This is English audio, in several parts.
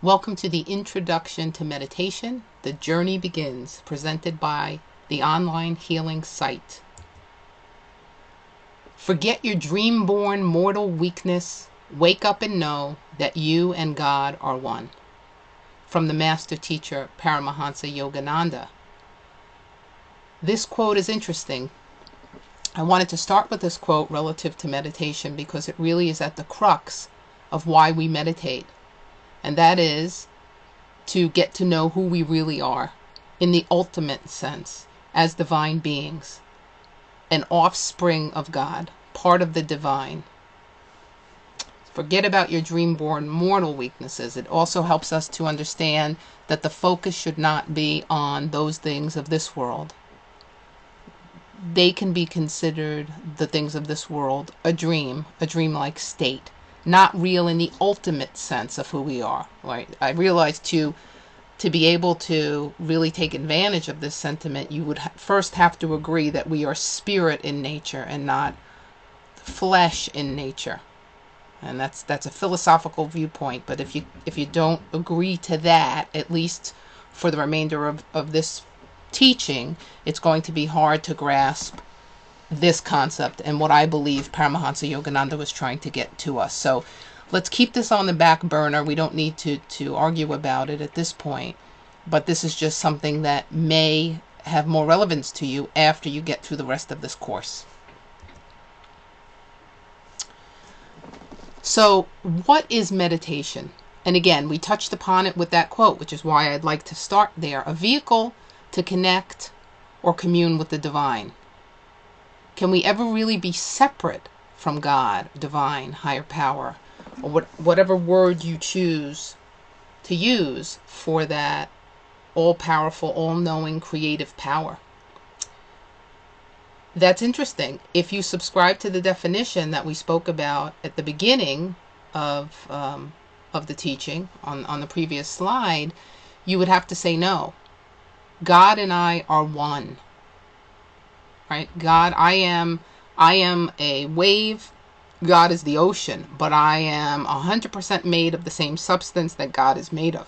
Welcome to the Introduction to Meditation. The Journey Begins, presented by the online healing site. Forget your dream-born mortal weakness. Wake up and know that you and God are one. From the Master Teacher, Paramahansa Yogananda. This quote is interesting. I wanted to start with this quote relative to meditation because it really is at the crux of why we meditate. And that is to get to know who we really are in the ultimate sense as divine beings, an offspring of God, part of the divine. Forget about your dream-born mortal weaknesses. It also helps us to understand that the focus should not be on those things of this world. They can be considered, the things of this world, a dreamlike state, not real in the ultimate sense of who we are, right? I realized to be able to really take advantage of this sentiment, you would first have to agree that we are spirit in nature and not flesh in nature. And that's a philosophical viewpoint, but if you don't agree to that, at least for the remainder of this teaching, it's going to be hard to grasp this concept and what I believe Paramahansa Yogananda was trying to get to us. So let's keep this on the back burner. We don't need to argue about it at this point, but this is just something that may have more relevance to you after you get through the rest of this course. So what is meditation? And again, we touched upon it with that quote, which is why I'd like to start there. A vehicle to connect or commune with the divine. Can we ever really be separate from God, divine, higher power, or whatever word you choose to use for that all-powerful, all-knowing, creative power? That's interesting. If you subscribe to the definition that we spoke about at the beginning of the teaching on the previous slide, you would have to say no. God and I are one. Right? God, I am a wave. God is the ocean, but I am 100% made of the same substance that God is made of.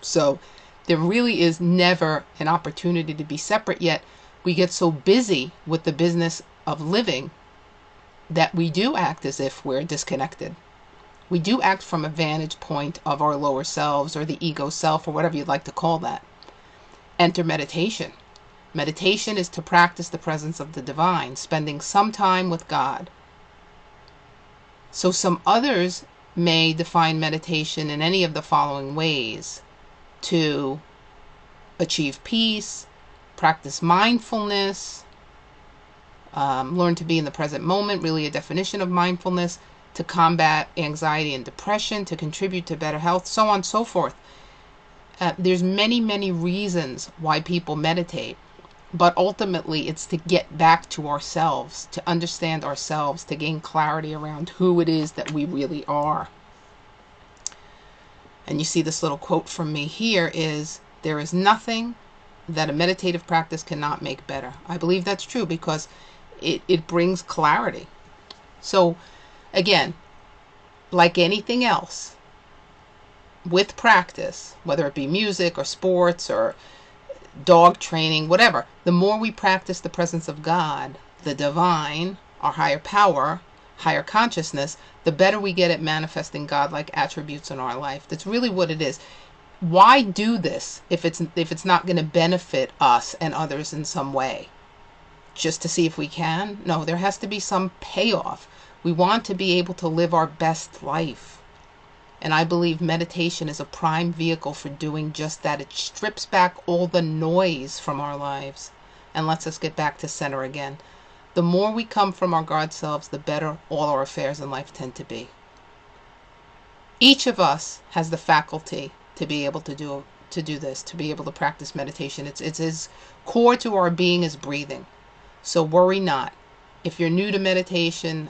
So there really is never an opportunity to be separate, yet we get so busy with the business of living that we do act as if we're disconnected. We do act from a vantage point of our lower selves or the ego self or whatever you'd like to call that. Enter meditation. Meditation is to practice the presence of the divine, spending some time with God. So some others may define meditation in any of the following ways: to achieve peace, practice mindfulness, learn to be in the present moment, really a definition of mindfulness, to combat anxiety and depression, to contribute to better health, so on and so forth. There's many reasons why people meditate, but ultimately it's to get back to ourselves, to understand ourselves, to gain clarity around who it is that we really are. And you see this little quote from me here is, there is nothing that a meditative practice cannot make better. I believe that's true because it brings clarity. So again, like anything else, with practice, whether it be music or sports or dog training, whatever, the more we practice the presence of God, the divine, our higher power, higher consciousness, the better we get at manifesting God-like attributes in our life. That's really what it is. Why do this if it's not going to benefit us and others in some way? Just to see if we can? No, there has to be some payoff. We want to be able to live our best life. And I believe meditation is a prime vehicle for doing just that. It strips back all the noise from our lives and lets us get back to center again. The more we come from our God selves, the better all our affairs in life tend to be. Each of us has the faculty to be able to do this, to be able to practice meditation. It's as core to our being as breathing. So worry not. If you're new to meditation,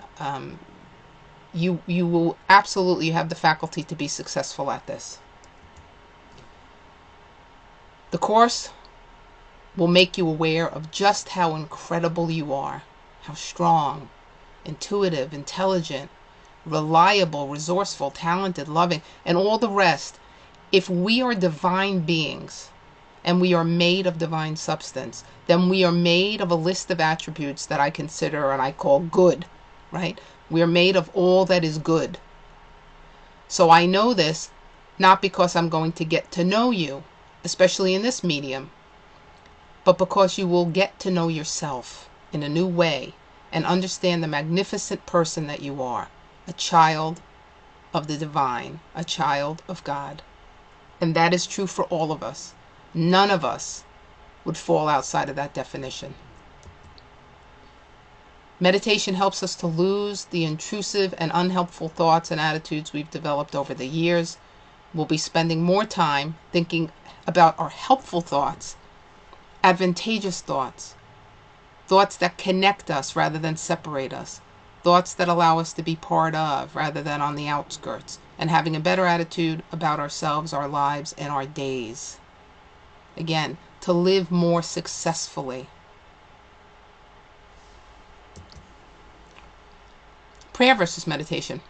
you will absolutely have the faculty to be successful at this. The course will make you aware of just how incredible you are, how strong, intuitive, intelligent, reliable, resourceful, talented, loving, and all the rest. If we are divine beings and we are made of divine substance, then we are made of a list of attributes that I consider and I call good, right? We are made of all that is good. So I know this not because I'm going to get to know you, especially in this medium, but because you will get to know yourself in a new way and understand the magnificent person that you are, a child of the divine, a child of God. And that is true for all of us. None of us would fall outside of that definition. Meditation helps us to lose the intrusive and unhelpful thoughts and attitudes we've developed over the years. We'll be spending more time thinking about our helpful thoughts, advantageous thoughts, thoughts that connect us rather than separate us, thoughts that allow us to be part of rather than on the outskirts, and having a better attitude about ourselves, our lives, and our days. Again, to live more successfully. Prayer versus meditation.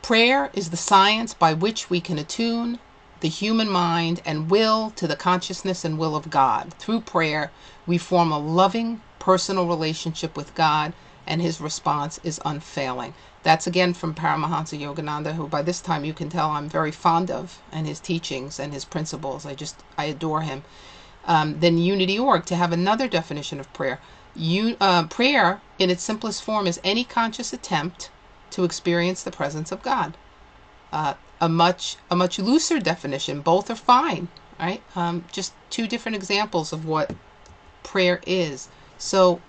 Prayer is the science by which we can attune the human mind and will to the consciousness and will of God. Through prayer, we form a loving, personal relationship with God, and his response is unfailing. That's again from Paramahansa Yogananda, who by this time you can tell I'm very fond of, and his teachings and his principles. I adore him. Then Unity.org to have another definition of prayer. Prayer, in its simplest form, is any conscious attempt to experience the presence of God. A much looser definition. Both are fine, right? Just two different examples of what prayer is. So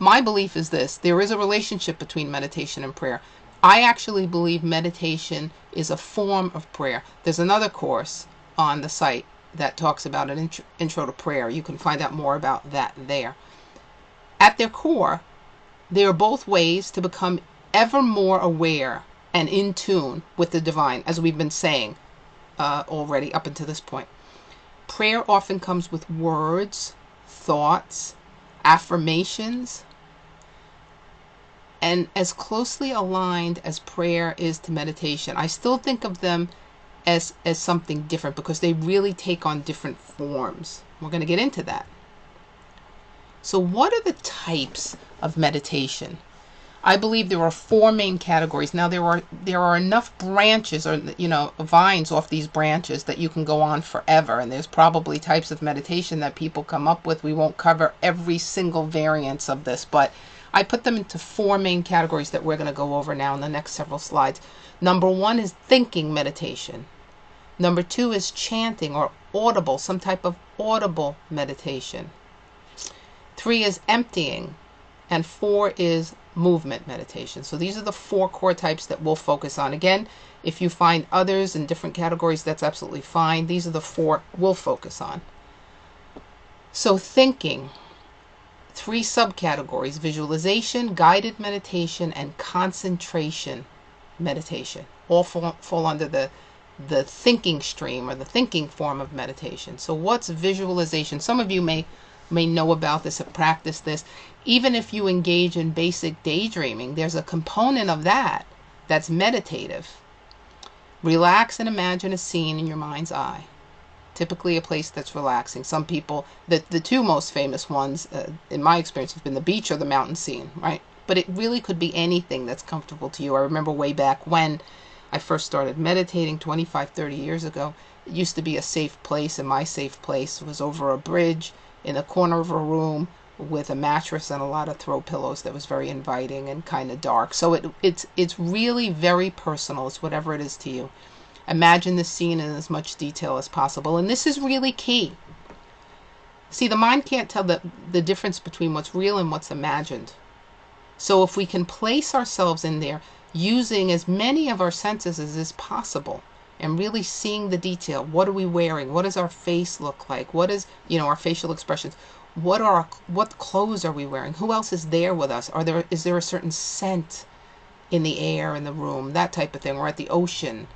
my belief is this: there is a relationship between meditation and prayer. I actually believe meditation is a form of prayer. There's another course on the site that talks about an intro to prayer. You can find out more about that there. At their core, they are both ways to become ever more aware and in tune with the divine, as we've been saying already up until this point. Prayer often comes with words, thoughts, affirmations, and as closely aligned as prayer is to meditation, I still think of them as something different because they really take on different forms. We're going to get into that. So what are the types of meditation? I believe there are four main categories. Now there are enough branches, or vines off these branches, that you can go on forever, and there's probably types of meditation that people come up with. We won't cover every single variance of this, but I put them into four main categories that we're going to go over now in the next several slides. Number one is thinking meditation. Number two is chanting or audible, some type of audible meditation. 3 is emptying, and 4 is movement meditation. So these are the four core types that we'll focus on. Again, if you find others in different categories, that's absolutely fine. These are the four we'll focus on. So thinking, 3 subcategories: visualization, guided meditation, and concentration meditation. All fall under the thinking stream, or the thinking form of meditation. So what's visualization? Some of you may know about this, have practiced this. Even if you engage in basic daydreaming, there's a component of that that's meditative. Relax and imagine a scene in your mind's eye, typically a place that's relaxing. Some people, the two most famous ones in my experience have been the beach or the mountain scene, right? But it really could be anything that's comfortable to you. I remember way back when I first started meditating 25, 30 years ago, it used to be a safe place, and my safe place was over a bridge in a corner of a room with a mattress and a lot of throw pillows that was very inviting and kind of dark. So it's really very personal. It's whatever it is to you. Imagine the scene in as much detail as possible. And this is really key. See, the mind can't tell the difference between what's real and what's imagined. So if we can place ourselves in there using as many of our senses as is possible, and really seeing the detail. What are we wearing? What does our face look like? What is, our facial expressions? What clothes are we wearing? Who else is there with us? Is there a certain scent in the air in the room? That type of thing. We're at the ocean.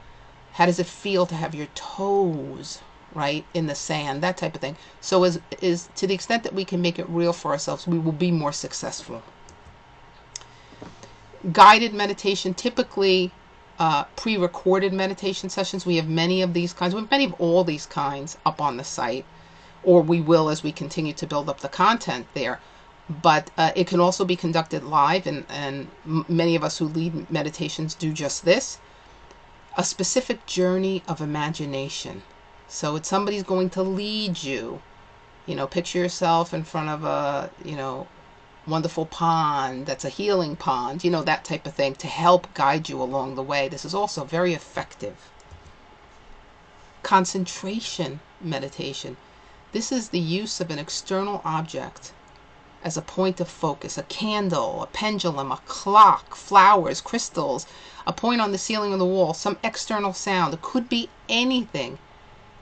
How does it feel to have your toes right in the sand? That type of thing. So is to the extent that we can make it real for ourselves, we will be more successful. Guided meditation, typically pre-recorded meditation sessions. We have many of these kinds. We have many of all these kinds up on the site, or we will as we continue to build up the content there. But it can also be conducted live, and many of us who lead meditations do just this. A specific journey of imagination. So it's somebody's going to lead you. Picture yourself in front of a, wonderful pond that's a healing pond, that type of thing, to help guide you along the way. This is also very effective. Concentration meditation. This is the use of an external object as a point of focus. A candle, a pendulum, a clock, flowers, crystals, a point on the ceiling or the wall, some external sound. It could be anything,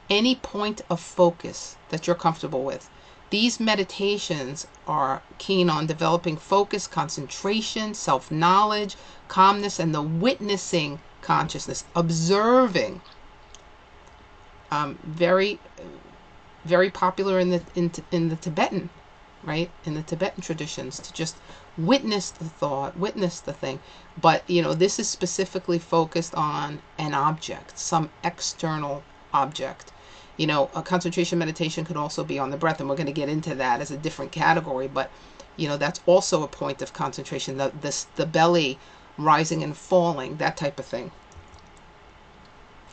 any point of focus that you're comfortable with. These meditations are keen on developing focus, concentration, self-knowledge, calmness, and the witnessing consciousness, observing. Very, very popular in the Tibetan, right? In the Tibetan traditions, to just witness the thought, witness the thing. But this is specifically focused on an object, some external object. A concentration meditation could also be on the breath, and we're going to get into that as a different category. But that's also a point of concentration. The belly rising and falling, that type of thing.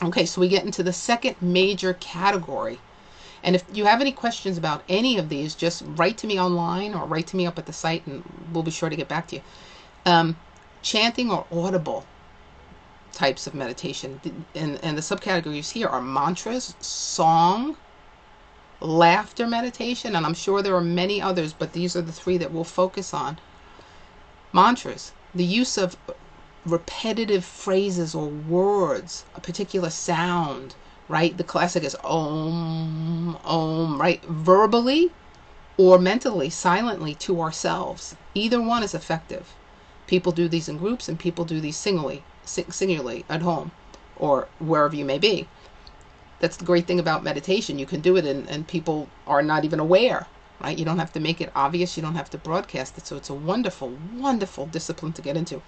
Okay, so we get into the second major category. And if you have any questions about any of these, just write to me online or write to me up at the site, and we'll be sure to get back to you. Chanting or audible types of meditation, and the subcategories here are mantras, song, laughter meditation, and I'm sure there are many others, but these are the three that we'll focus on. Mantras, the use of repetitive phrases or words, a particular sound, right? The classic is om, om, right? Verbally or mentally, silently to ourselves. Either one is effective. People do these in groups, and people do these singularly at home or wherever you may be. That's the great thing about meditation. You can do it and people are not even aware, right? You don't have to make it obvious. You don't have to broadcast it. So it's a wonderful, wonderful discipline to get into.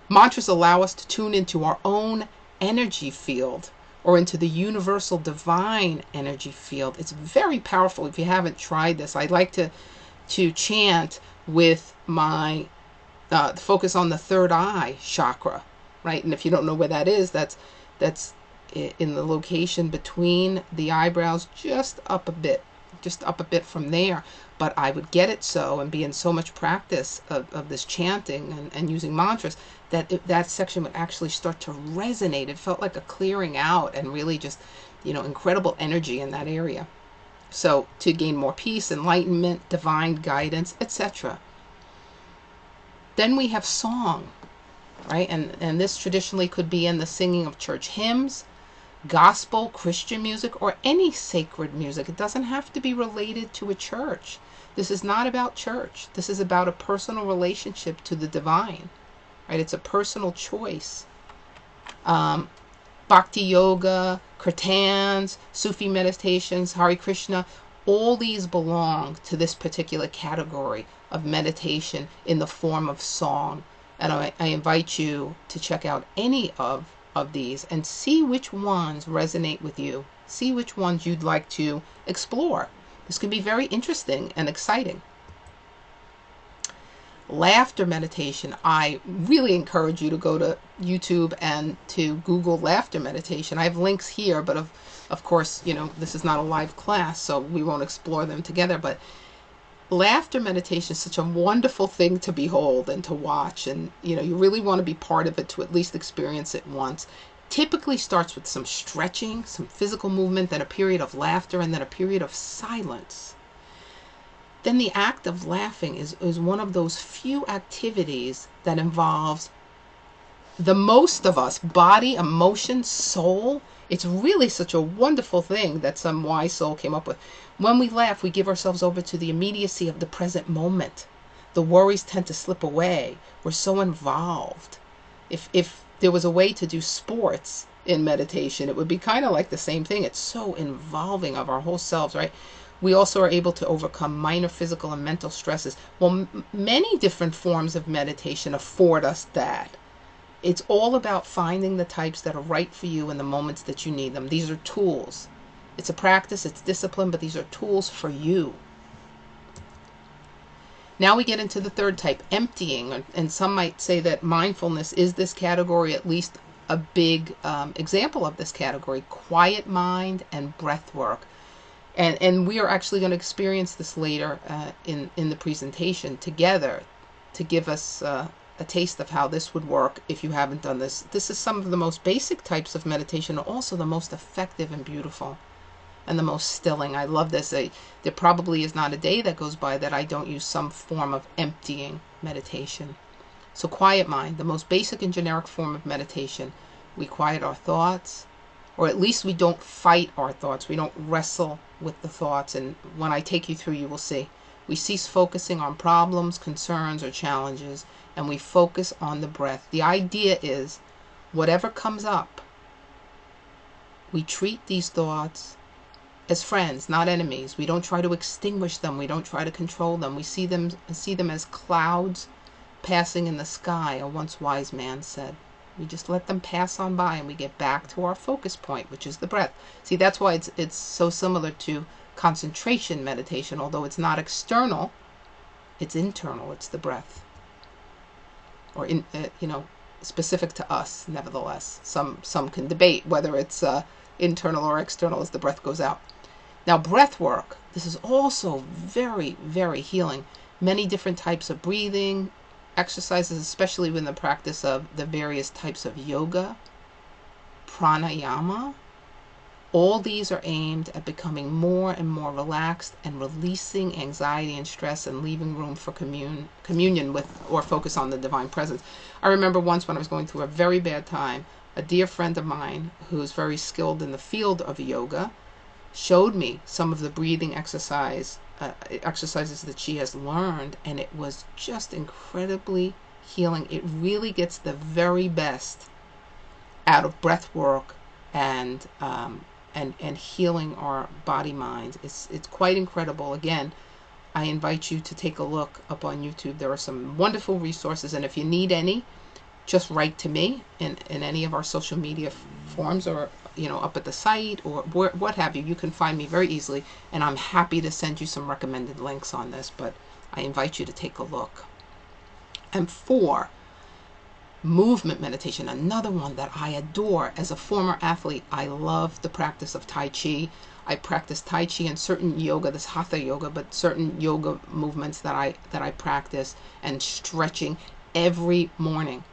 Mantras allow us to tune into our own energy field, or into the universal divine energy field. It's very powerful. If you haven't tried this, I'd like to chant with my focus on the third eye chakra, right? And if you don't know where that is, that's in the location between the eyebrows, just up a bit from there. But I would get it so, and be in so much practice of this chanting and using mantras, that that section would actually start to resonate. It felt like a clearing out, and really just, incredible energy in that area. So to gain more peace, enlightenment, divine guidance, etc. Then we have song, right? And this traditionally could be in the singing of church hymns, gospel, Christian music, or any sacred music. It doesn't have to be related to a church. This is not about church. This is about a personal relationship to the divine, right? It's a personal choice. Bhakti yoga, kirtans, Sufi meditations, Hare Krishna, all these belong to this particular category of meditation in the form of song. And I invite you to check out any of these and see which ones resonate with you. See which ones you'd like to explore. This can be very interesting and exciting. Laughter meditation. I really encourage you to go to YouTube and to Google laughter meditation. I have links here, but of course, this is not a live class, so we won't explore them together. But laughter meditation is such a wonderful thing to behold and to watch, and you really want to be part of it, to at least experience it once. Typically starts with some stretching, some physical movement, then a period of laughter, and then a period of silence. Then the act of laughing is one of those few activities that involves the most of us, body, emotion, soul. It's really such a wonderful thing that some wise soul came up with. When we laugh, we give ourselves over to the immediacy of the present moment. The worries tend to slip away. We're so involved. If there was a way to do sports in meditation, it would be kind of like the same thing. It's so involving of our whole selves, right? We also are able to overcome minor physical and mental stresses. Well, many different forms of meditation afford us that. It's all about finding the types that are right for you in the moments that you need them. These are tools. It's a practice, it's discipline, but these are tools for you. Now we get into the third type, emptying, and some might say that mindfulness is this category, at least a big example of this category, quiet mind and breath work. And we are actually going to experience this later in the presentation together to give us a taste of how this would work if you haven't done this. This is some of the most basic types of meditation, also the most effective and beautiful and the most stilling. I love this. There probably is not a day that goes by that I don't use some form of emptying meditation. So quiet mind, the most basic and generic form of meditation. We quiet our thoughts, or at least we don't fight our thoughts. We don't wrestle with the thoughts. And when I take you through, you will see. We cease focusing on problems, concerns, or challenges, and we focus on the breath. The idea is, whatever comes up, we treat these thoughts as friends, not enemies. We don't try to extinguish them. We don't try to control them. We see them as clouds passing in the sky, a once wise man said. We just let them pass on by, and we get back to our focus point, which is the breath. See, that's why it's so similar to concentration meditation. Although it's not external, it's internal. It's the breath, or specific to us. Nevertheless, some can debate whether it's internal or external as the breath goes out. Now, breath work, this is also very, very healing. Many different types of breathing exercises, especially in the practice of the various types of yoga, pranayama. All these are aimed at becoming more and more relaxed and releasing anxiety and stress and leaving room for communion with or focus on the divine presence. I remember once when I was going through a very bad time, a dear friend of mine who's very skilled in the field of yoga showed me some of the breathing exercises that she has learned, and it was just incredibly healing. It really gets the very best out of breath work and healing our body mind. It's quite incredible. Again, I invite you to take a look up on YouTube. There are some wonderful resources, and if you need any, just write to me in any of our social media forms, or up at the site, or what have you. You can find me very easily, and I'm happy to send you some recommended links on this, but I invite you to take a look. And 4, movement meditation, another one that I adore. As a former athlete, I love the practice of Tai Chi. I practice Tai Chi and certain yoga, this Hatha yoga, but certain yoga movements that I practice, and stretching every morning.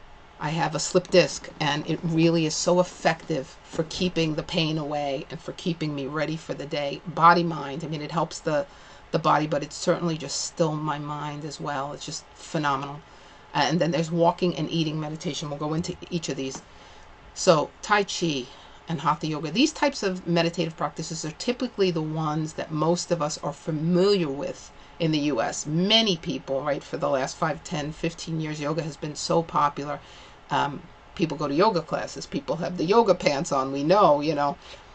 I have a slip disc, and it really is so effective for keeping the pain away and for keeping me ready for the day. Body, mind, I mean, it helps the body, but it's certainly just still my mind as well. It's just phenomenal. And then there's walking and eating meditation. We'll go into each of these. So Tai Chi and Hatha yoga, these types of meditative practices are typically the ones that most of us are familiar with in the US. Many people, right, for the last 5, 10, 15 years, yoga has been so popular. People go to yoga classes. People have the yoga pants on, we know.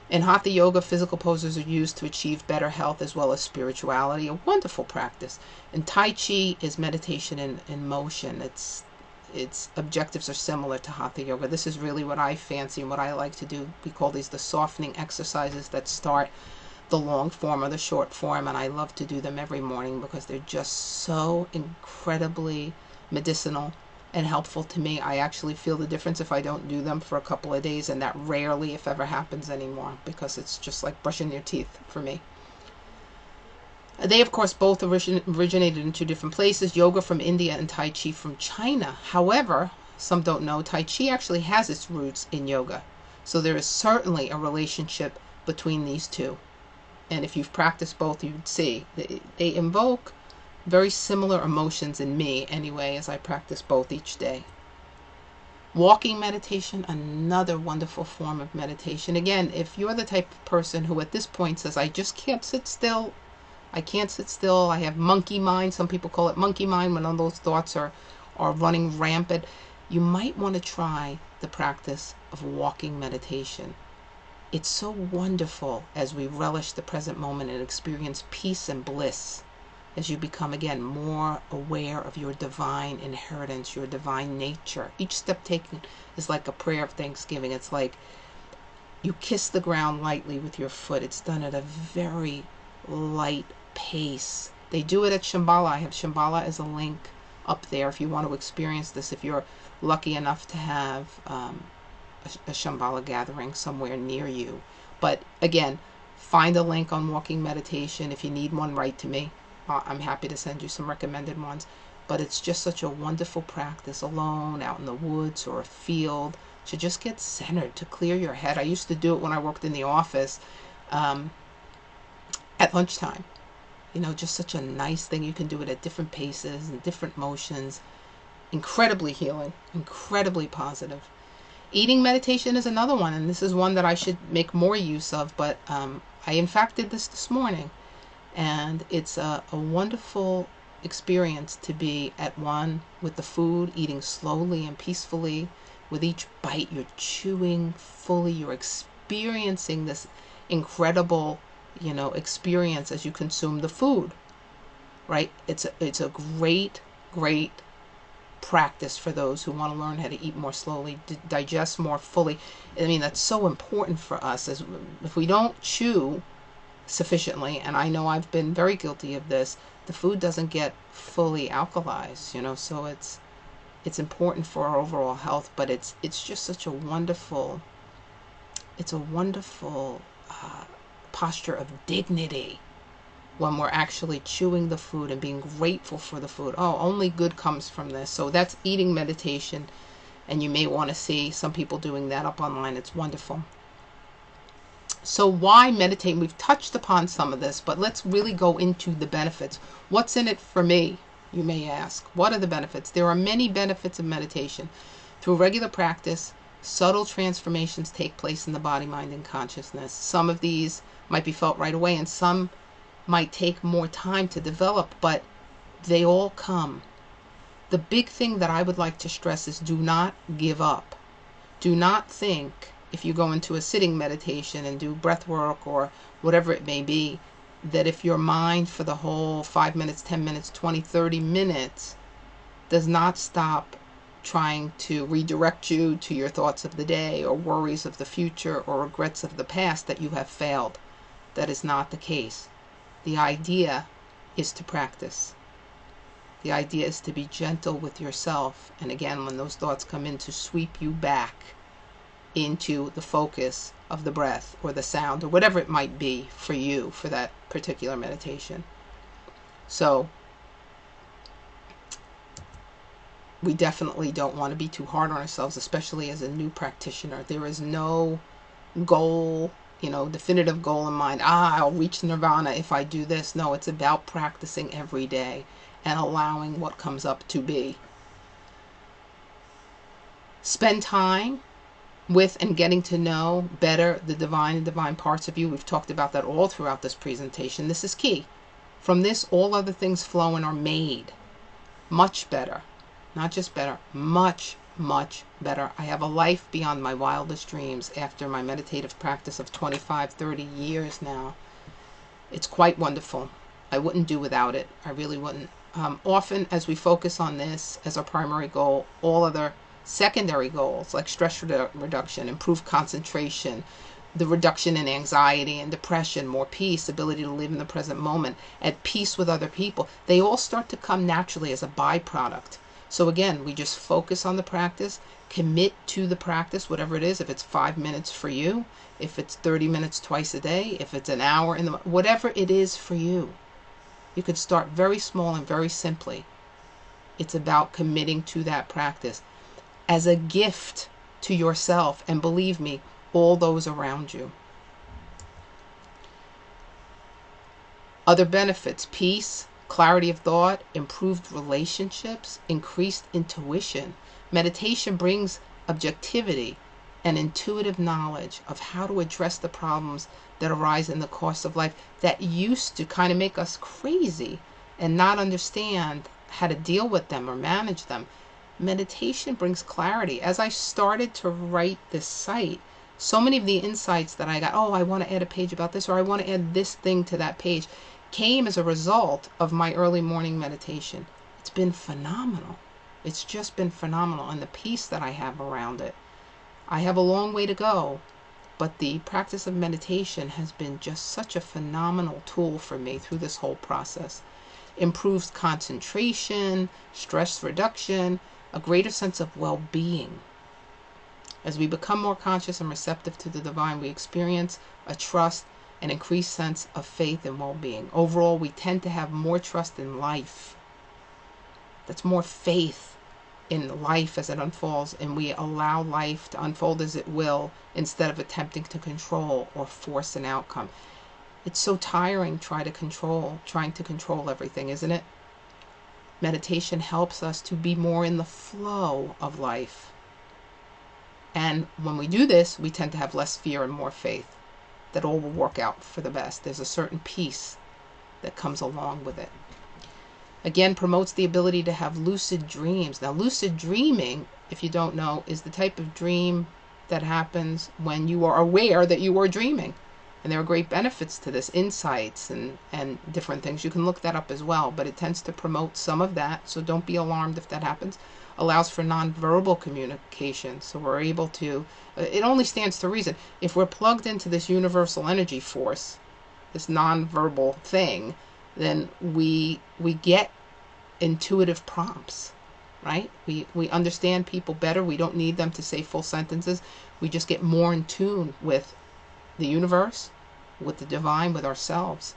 In Hatha yoga, physical poses are used to achieve better health as well as spirituality, a wonderful practice. And Tai Chi is meditation in motion. Its objectives are similar to Hatha yoga. This is really what I fancy and what I like to do. We call these the softening exercises that start the long form or the short form, and I love to do them every morning because they're just so incredibly medicinal and helpful to me. I actually feel the difference if I don't do them for a couple of days, and that rarely, if ever, happens anymore, because it's just like brushing your teeth for me. They, of course, both originated in 2 different places, yoga from India and Tai Chi from China. However, some don't know, Tai Chi actually has its roots in yoga. So there is certainly a relationship between these two. And if you've practiced both, you'd see they invoke very similar emotions in me anyway, as I practice both each day. Walking meditation, another wonderful form of meditation. Again, if you're the type of person who at this point says, I just can't sit still, I can't sit still, I have monkey mind, some people call it monkey mind when all those thoughts are running rampant, you might want to try the practice of walking meditation. It's so wonderful as we relish the present moment and experience peace and bliss as you become, again, more aware of your divine inheritance, your divine nature. Each step taken is like a prayer of thanksgiving. It's like you kiss the ground lightly with your foot. It's done at a very light pace. They do it at Shambhala. I have Shambhala as a link up there if you want to experience this, if you're lucky enough to have a Shambhala gathering somewhere near you. But again, find a link on Walking Meditation. If you need one, write to me. I'm happy to send you some recommended ones. But it's just such a wonderful practice, alone, out in the woods or a field, to just get centered, to clear your head. I used to do it when I worked in the office at lunchtime. You know, just such a nice thing. You can do it at different paces and different motions. Incredibly healing, incredibly positive. Eating meditation is another one, and this is one that I should make more use of, but I in fact did this morning, and it's a wonderful experience to be at one with the food, eating slowly and peacefully. With each bite, you're chewing fully, you're experiencing this incredible, you know, experience as you consume the food, right? It's a great practice for those who want to learn how to eat more slowly, digest more fully. I mean, that's so important for us. As if we don't chew sufficiently, and I know I've been very guilty of this, the food doesn't get fully alkalized, you know, so it's important for our overall health. But it's just such a wonderful, posture of dignity when we're actually chewing the food and being grateful for the food. Oh, only good comes from this. So that's eating meditation, and you may want to see some people doing that up online. It's wonderful. So why meditate? We've touched upon some of this, but let's really go into the benefits. What's in it for me, you may ask? What are the benefits? There are many benefits of meditation. Through regular practice, subtle transformations take place in the body, mind, and consciousness. Some of these might be felt right away, and some might take more time to develop, but they all come. The big thing that I would like to stress is do not give up. Do not think, if you go into a sitting meditation and do breath work or whatever it may be, that if your mind for the whole 5 minutes, 10 minutes, 20, 30 minutes does not stop trying to redirect you to your thoughts of the day or worries of the future or regrets of the past, that you have failed. That is not the case. The idea is to practice. The idea is to be gentle with yourself. And again, when those thoughts come in, to sweep you back into the focus of the breath or the sound or whatever it might be for you for that particular meditation. So we definitely don't want to be too hard on ourselves, especially as a new practitioner. There is no goal, you know, definitive goal in mind. I'll reach nirvana if I do this. No, it's about practicing every day and allowing what comes up to be. Spend time with and getting to know better the divine and divine parts of you. We've talked about that all throughout this presentation. This is key. From this, all other things flow and are made much better. Not just better, much better. I have a life beyond my wildest dreams after my meditative practice of 25, 30 years now. It's quite wonderful. I wouldn't do without it. I really wouldn't. Often, as we focus on this as our primary goal, all other secondary goals like stress reduction, improved concentration, the reduction in anxiety and depression, more peace, ability to live in the present moment, at peace with other people, they all start to come naturally as a byproduct. So again, we just focus on the practice, commit to the practice, whatever it is. If it's 5 minutes for you, if it's 30 minutes twice a day, if it's an hour whatever it is for you. You could start very small and very simply. It's about committing to that practice as a gift to yourself, and believe me, all those around you. Other benefits: peace, clarity of thought, improved relationships, increased intuition. Meditation brings objectivity and intuitive knowledge of how to address the problems that arise in the course of life that used to kind of make us crazy and not understand how to deal with them or manage them. Meditation brings clarity. As I started to write this site, so many of the insights that I got, I want to add a page about this, or I want to add this thing to that page, came as a result of my early morning meditation. It's been phenomenal. It's just been phenomenal, and the peace that I have around it. I have a long way to go, but the practice of meditation has been just such a phenomenal tool for me through this whole process. Improves concentration, stress reduction, a greater sense of well-being. As we become more conscious and receptive to the divine, we experience a trust, an increased sense of faith and well-being. Overall, we tend to have more trust in life. That's more faith in life as it unfolds, and we allow life to unfold as it will instead of attempting to control or force an outcome. It's so tiring trying to control everything, isn't it? Meditation helps us to be more in the flow of life. And when we do this, we tend to have less fear and more faith that all will work out for the best. There's a certain peace that comes along with it. Again, promotes the ability to have lucid dreams. Now, lucid dreaming, if you don't know, is the type of dream that happens when you are aware that you are dreaming. And there are great benefits to this, insights and different things. You can look that up as well, but it tends to promote some of that, so don't be alarmed if that happens. Allows for nonverbal communication, so we're able to, it only stands to reason. If we're plugged into this universal energy force, this nonverbal thing, then we get intuitive prompts, right? We understand people better. We don't need them to say full sentences. We just get more in tune with the universe, with the divine, with ourselves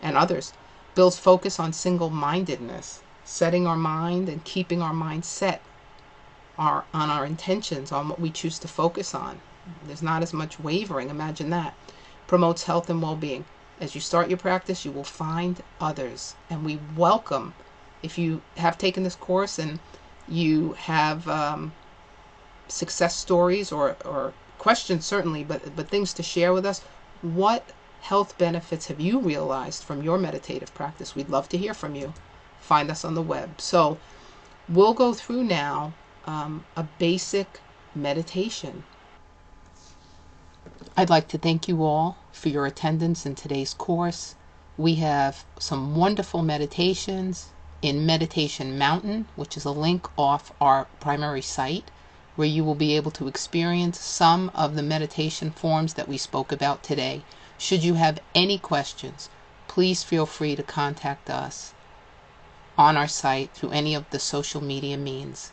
and others. Builds focus on single-mindedness, setting our mind and keeping our mind set on our intentions, on what we choose to focus on. There's not as much wavering. Imagine that. Promotes health and well-being. As you start your practice, you will find others, and we welcome, if you have taken this course and you have success stories or questions, certainly, but things to share with us. What health benefits have you realized from your meditative practice? We'd love to hear from you. Find us on the web. So we'll go through now a basic meditation. I'd like to thank you all for your attendance in today's course. We have some wonderful meditations in Meditation Mountain, which is a link off our primary site, where you will be able to experience some of the meditation forms that we spoke about today. Should you have any questions, please feel free to contact us on our site through any of the social media means.